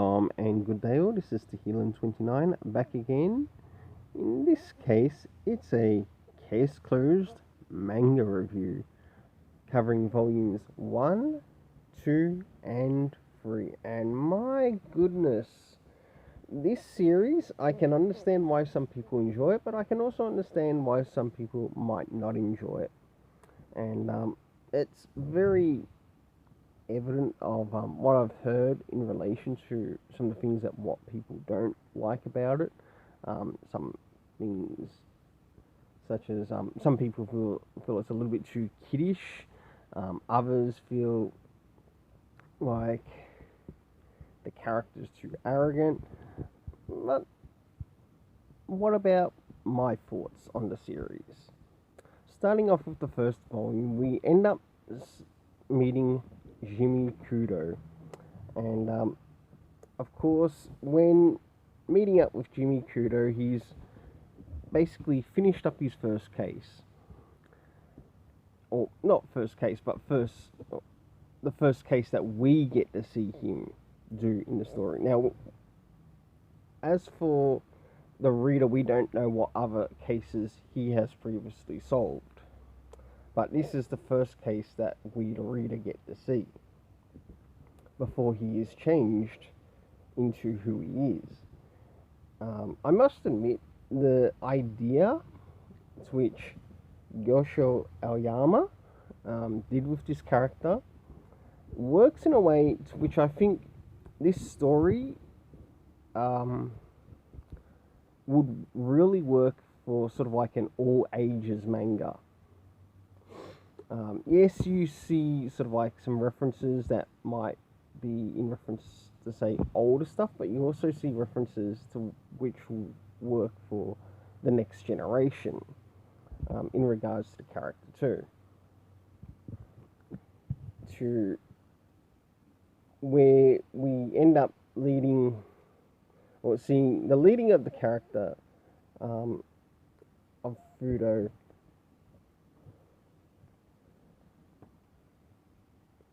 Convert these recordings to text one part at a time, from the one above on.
Shalom and good day all. This is Tehillim29 back again. In this case, it's a case closed manga review covering volumes 1, 2, and 3. And my goodness, this series, I can understand why some people enjoy it, but I can also understand why some people might not enjoy it. And it's very evident of what I've heard in relation to some of the things that what people don't like about it. Some things such as some people feel it's a little bit too kiddish. Others feel like the character's too arrogant. But what about my thoughts on the series? Starting off with the first volume, we end up meeting Jimmy Kudo, and of course, when meeting up with Jimmy Kudo, he's basically finished up his first case, or not first case, but the first case that we get to see him do in the story. Now, as for the reader, we don't know what other cases he has previously solved. But this is the first case that we, the reader, get to see before he is changed into who he is. I must admit, the idea to which Yosho Aoyama did with this character works in a way to which I think this story would really work for sort of like an all ages manga. Yes, you see sort of like some references that might be in reference to, say, older stuff, but you also see references to which will work for the next generation in regards to the character too. To where we end up leading, or seeing the leading of the character of Fudo,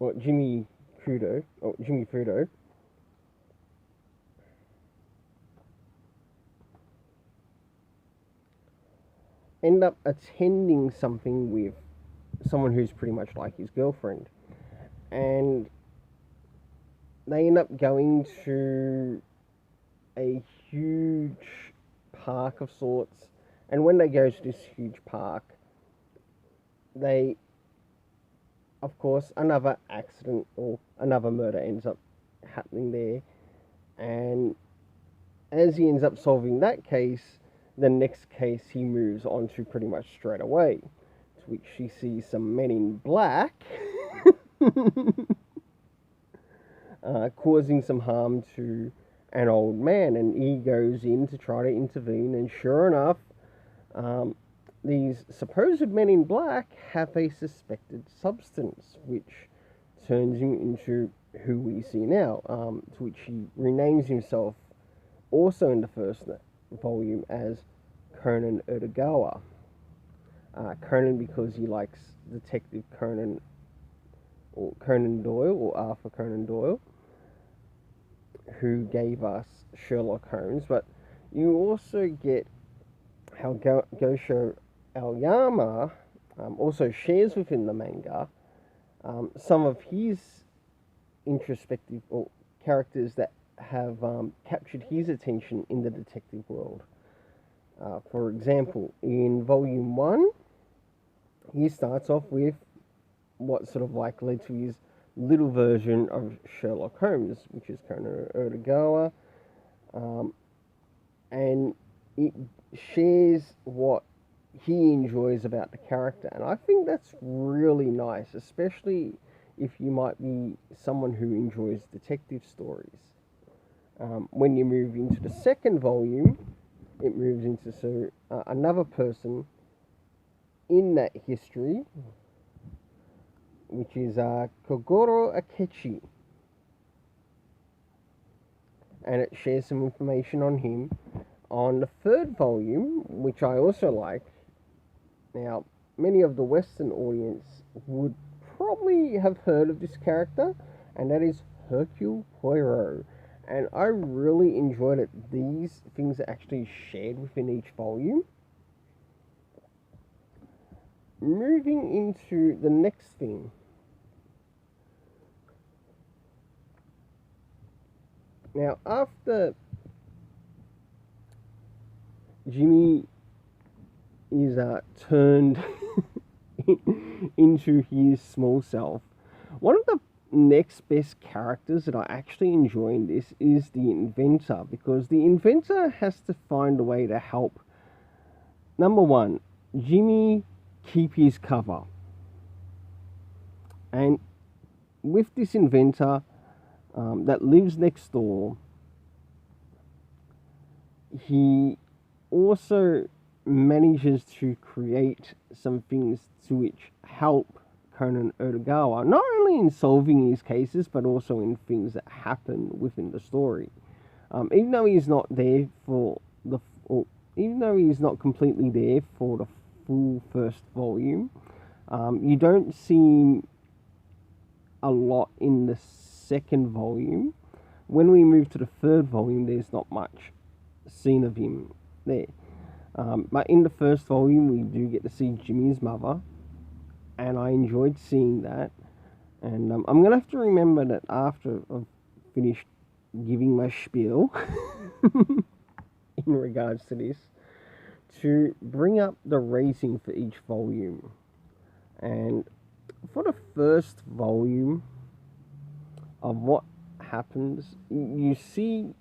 or Jimmy Fudo, end up attending something with someone who's pretty much like his girlfriend, and they end up going to a huge park of sorts, and when they go to this huge park, they, of course, another accident or another murder ends up happening there, and as he ends up solving that case, the next case he moves on to pretty much straight away, to which he sees some men in black causing some harm to an old man, and he goes in to try to intervene, and sure enough, these supposed men in black have a suspected substance, which turns him into who we see now, to which he renames himself also in the first volume as Conan Edogawa. Conan because he likes Detective Conan, or Conan Doyle, or Arthur Conan Doyle, who gave us Sherlock Holmes. But you also get how Gosho Aoyama also shares within the manga some of his introspective or characters that have captured his attention in the detective world. For example, in volume 1, he starts off with what sort of like led to his little version of Sherlock Holmes, which is Conan Edogawa, and it shares what he enjoys about the character, and I think that's really nice, especially if you might be someone who enjoys detective stories. When you move into the second volume, it moves into another person in that history, which is Kogoro Akechi, and it shares some information on him. On the third volume, which I also like, now many of the Western audience would probably have heard of this character, and that is Hercule Poirot. and I really enjoyed it. These things are actually shared within each volume. Moving into the next thing. Now, after Jimmy is turned into his small self, one of the next best characters that I actually enjoy in this is the Inventor, because the Inventor has to find a way to help, number one, Jimmy keep his cover. And with this Inventor that lives next door, he also manages to create some things to which help Conan Edogawa, not only in solving his cases, but also in things that happen within the story. Even though he's not there for the, or even though he's not completely there for the full first volume, you don't see him a lot in the second volume. When we move to the third volume, there's not much seen of him there. But in the first volume, we do get to see Jimmy's mother, and I enjoyed seeing that. And I'm going to have to remember that after I've finished giving my spiel in regards to this, to bring up the rating for each volume. And for the first volume of what happens, you see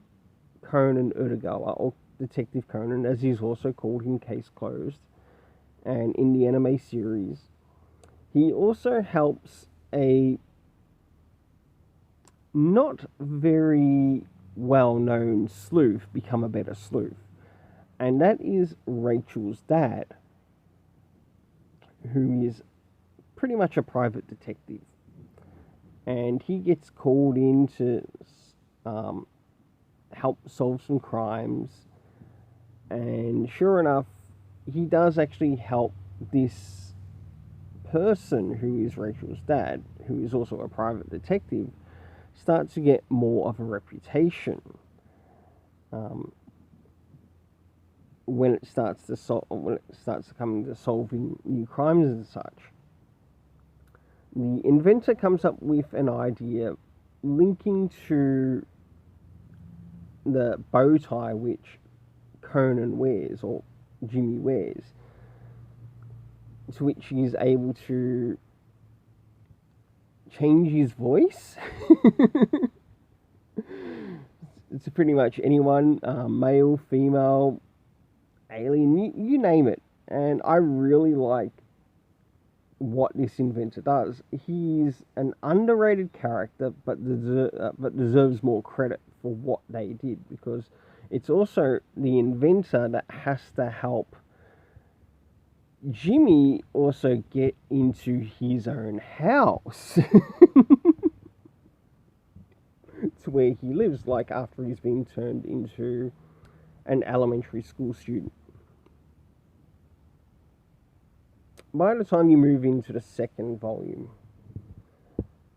Conan Edogawa, or Detective Conan, as he's also called in Case Closed, and in the anime series, he also helps a not very well-known sleuth become a better sleuth, and that is Rachel's dad, who is pretty much a private detective, and he gets called in to help solve some crimes. And sure enough, he does actually help this person who is Rachel's dad, who is also a private detective, start to get more of a reputation when it starts to come to solving new crimes and such. The Inventor comes up with an idea linking to the bow tie which Conan wears, or Jimmy wears, to which he is able to change his voice to pretty much anyone, male, female, alien, you name it. And I really like what this Inventor does. He's an underrated character, but deserves more credit for what they did, because it's also the Inventor that has to help Jimmy also get into his own house to where he lives, like after he's been turned into an elementary school student. By the time you move into the second volume,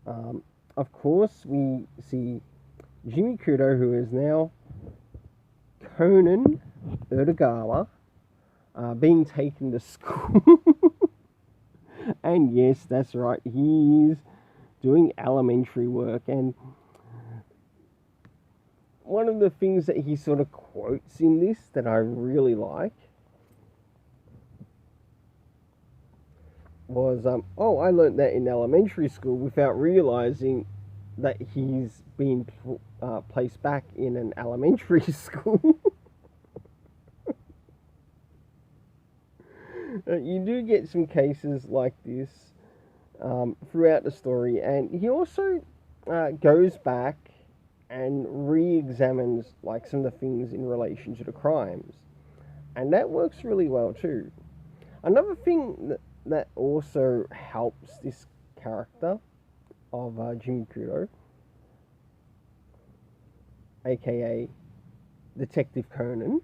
of course, we see Jimmy Kudo, who is now Conan Edogawa, being taken to school. And yes, that's right, he's doing elementary work. And one of the things that he sort of quotes in this that I really like was, I learned that in elementary school without realizing that he's been placed back in an elementary school. You do get some cases like this throughout the story, and he also goes back and re-examines like some of the things in relation to the crimes, and that works really well too. Another thing that also helps this character of Jimmy Kudo, aka Detective Conan,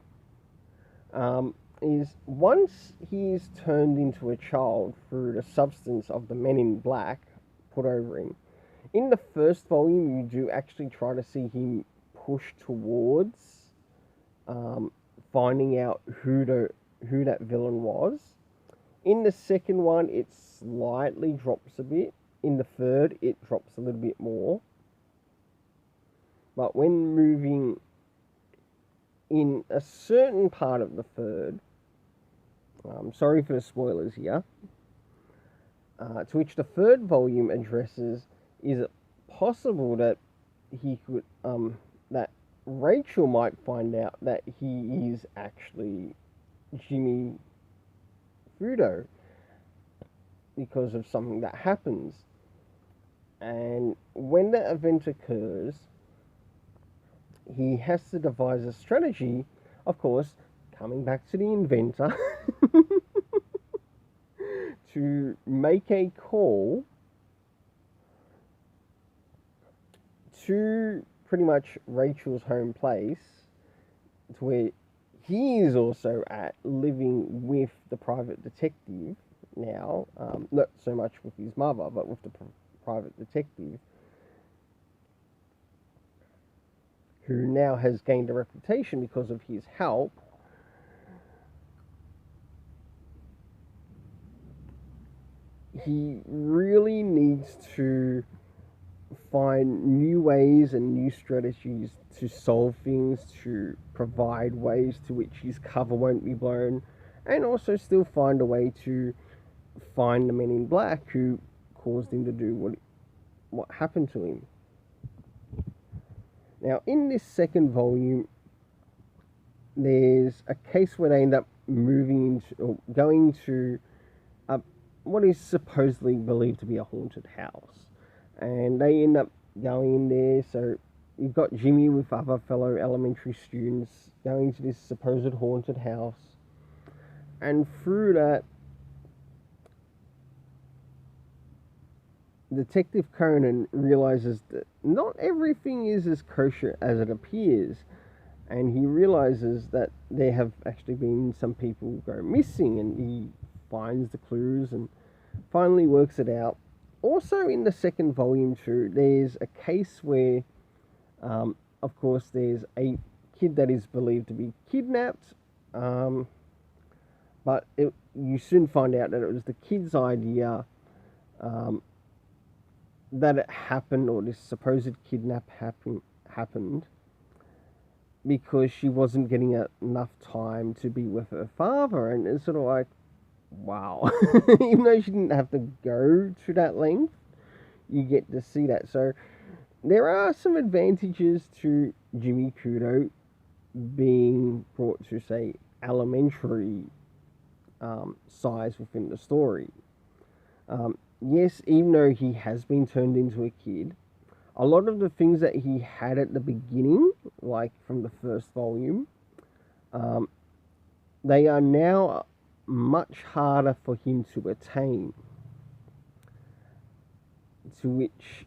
is once he's turned into a child through the substance of the Men in Black put over him. In the first volume, you do actually try to see him push towards finding out who that villain was. In the second one, it slightly drops a bit. In the third, it drops a little bit more. But when moving in a certain part of the third, sorry for the spoilers here, to which the third volume addresses, is it possible that he could, that Rachel might find out that he is actually Jimmy Fudo because of something that happens. And when that event occurs, he has to devise a strategy, of course, coming back to the Inventor, to make a call to pretty much Rachel's home place, to where he is also at, living with the private detective now, not so much with his mother, but with the private detective, who now has gained a reputation because of his help. He really needs to find new ways and new strategies to solve things, to provide ways to which his cover won't be blown, and also still find a way to find the Men in Black who caused him to do what happened to him. Now, in this second volume, there's a case where they end up moving into, or going to, what is supposedly believed to be a haunted house. And they end up going in there, so you've got Jimmy with other fellow elementary students going to this supposed haunted house. And through that, Detective Conan realizes that not everything is as kosher as it appears. And he realizes that there have actually been some people go missing, and he finds the clues and finally works it out. Also in the second volume too, there's a case where, of course, there's a kid that is believed to be kidnapped, but you soon find out that it was the kid's idea that it happened, or this supposed kidnap happened because she wasn't getting enough time to be with her father. And it's sort of like, wow. Even though she didn't have to go to that length, you get to see that. So there are some advantages to Jimmy Kudo being brought to, say, elementary size within the story. Yes, even though he has been turned into a kid, a lot of the things that he had at the beginning, like from the first volume, they are now much harder for him to attain, to which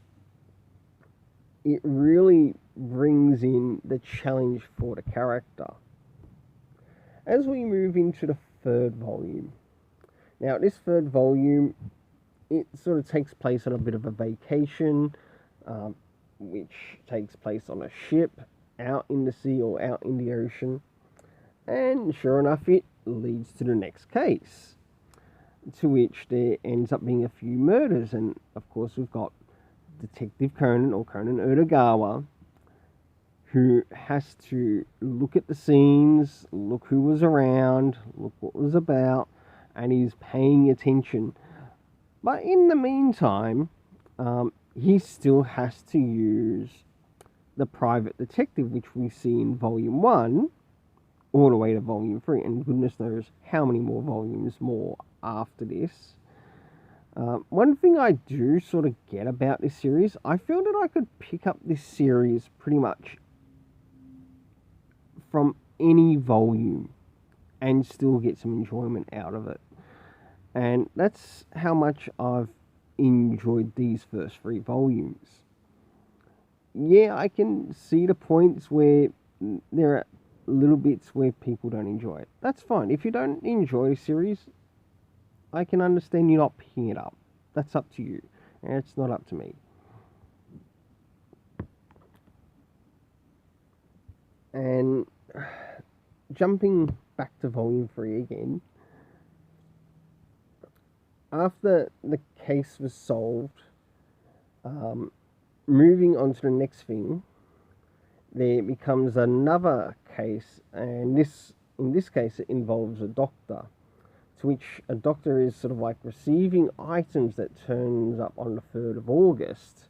it really brings in the challenge for the character. As we move into the third volume, now this third volume, it sort of takes place on a bit of a vacation, which takes place on a ship out in the sea or out in the ocean. And sure enough, it leads to the next case, to which there ends up being a few murders. And of course, we've got Detective Conan, or Conan Uragawa, who has to look at the scenes, look who was around, look what was about, and he's paying attention. But in the meantime, he still has to use the private detective, which we see in volume 1 all the way to volume 3, and goodness knows how many more volumes more after this. One thing I do sort of get about this series, I feel that I could pick up this series pretty much from any volume and still get some enjoyment out of it. And that's how much I've enjoyed these first 3 volumes. Yeah, I can see the points where there are little bits where people don't enjoy it. That's fine. If you don't enjoy a series, I can understand you not picking it up. That's up to you. And it's not up to me. And jumping back to volume 3 again, after the case was solved, moving on to the next thing, there becomes another case, and in this case it involves a doctor, to which a doctor is sort of like receiving items that turns up on the 3rd of August.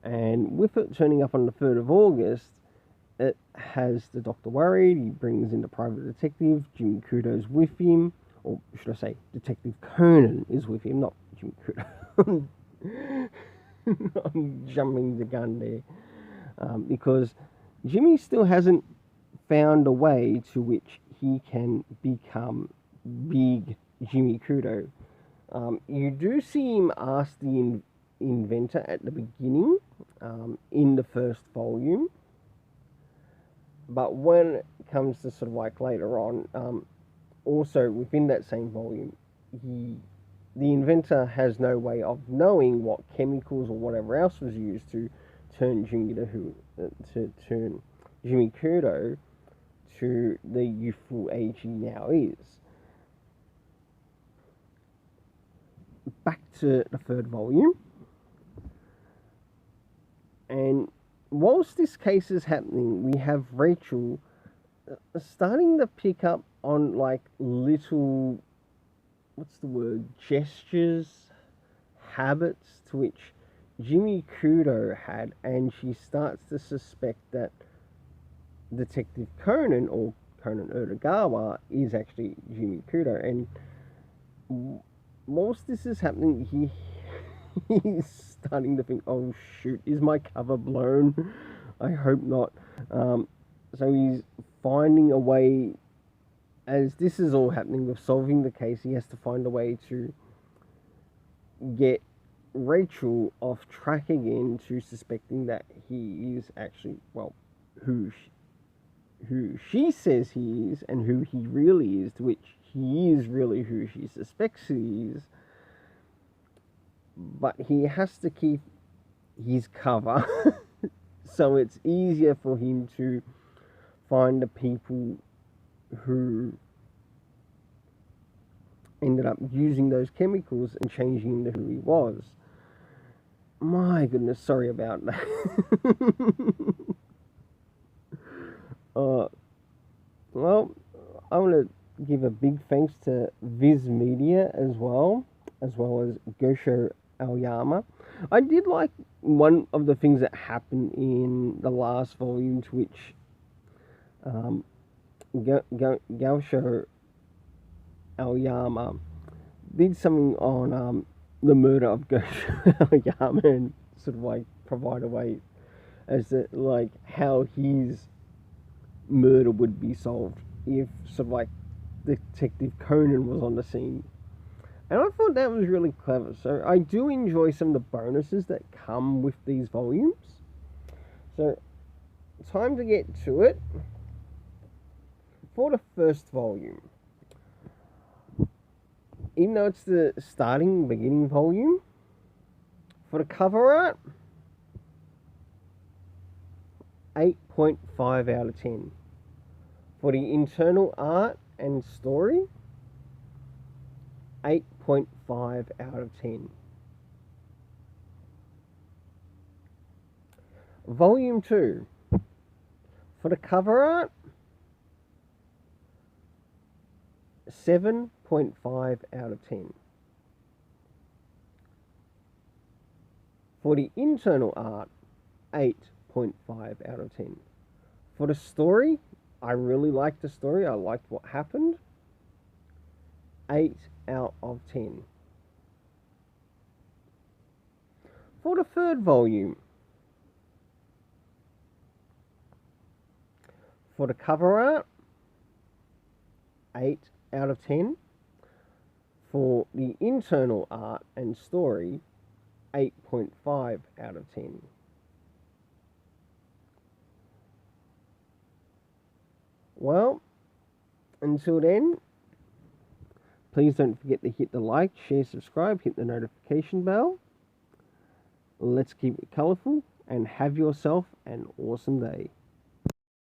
And with it turning up on the 3rd of August, it has the doctor worried. He brings in the private detective. Jimmy Kudo's with him. Or should I say, Detective Conan is with him, not Jimmy Kudo. I'm jumping the gun there. Because Jimmy still hasn't found a way to which he can become big Jimmy Kudo. You do see him ask the Inventor at the beginning, in the first volume, but when it comes to sort of like later on, also within that same volume, the Inventor has no way of knowing what chemicals or whatever else was used to turn Jimmy Kudo to the youthful age he now is. Back to the 3rd volume. And whilst this case is happening, we have Rachel starting to pick up on like little, gestures, habits to which Jimmy Kudo had, and she starts to suspect that Detective Conan, or Conan Uragawa, is actually Jimmy Kudo. And whilst this is happening, he's starting to think, oh shoot, is my cover blown? I hope not. So he's finding a way, as this is all happening with solving the case, he has to find a way to get Rachel off track again to suspecting that he is actually, well, who she says he is and who he really is, to which he is really who she suspects he is. But he has to keep his cover so it's easier for him to find the people who ended up using those chemicals and changing into who he was. My goodness, sorry about that. Well, I want to give a big thanks to Viz Media as well as Gosho Aoyama. I did like one of the things that happened in the last volume, to which Gosho Aoyama did something on the murder of Gosho Aoyama, and sort of like provide a way as to like how his murder would be solved if sort of like Detective Conan was on the scene. And I thought that was really clever. So I do enjoy some of the bonuses that come with these volumes. So time to get to it. For the first volume, even though it's the beginning volume, for the cover art, 8.5 out of 10. For the internal art and story, 8.5 out of 10. Volume 2, for the cover art, 7.5 out of 10. For the internal art, 8.5 out of 10. For the story, I really liked the story. I liked what happened. 8 out of 10. For the third volume, for the cover art, 8 out of 10. For the internal art and story, 8.5 out of 10. Well, until then, please don't forget to hit the like, share, subscribe, hit the notification bell. Let's keep it colourful and have yourself an awesome day.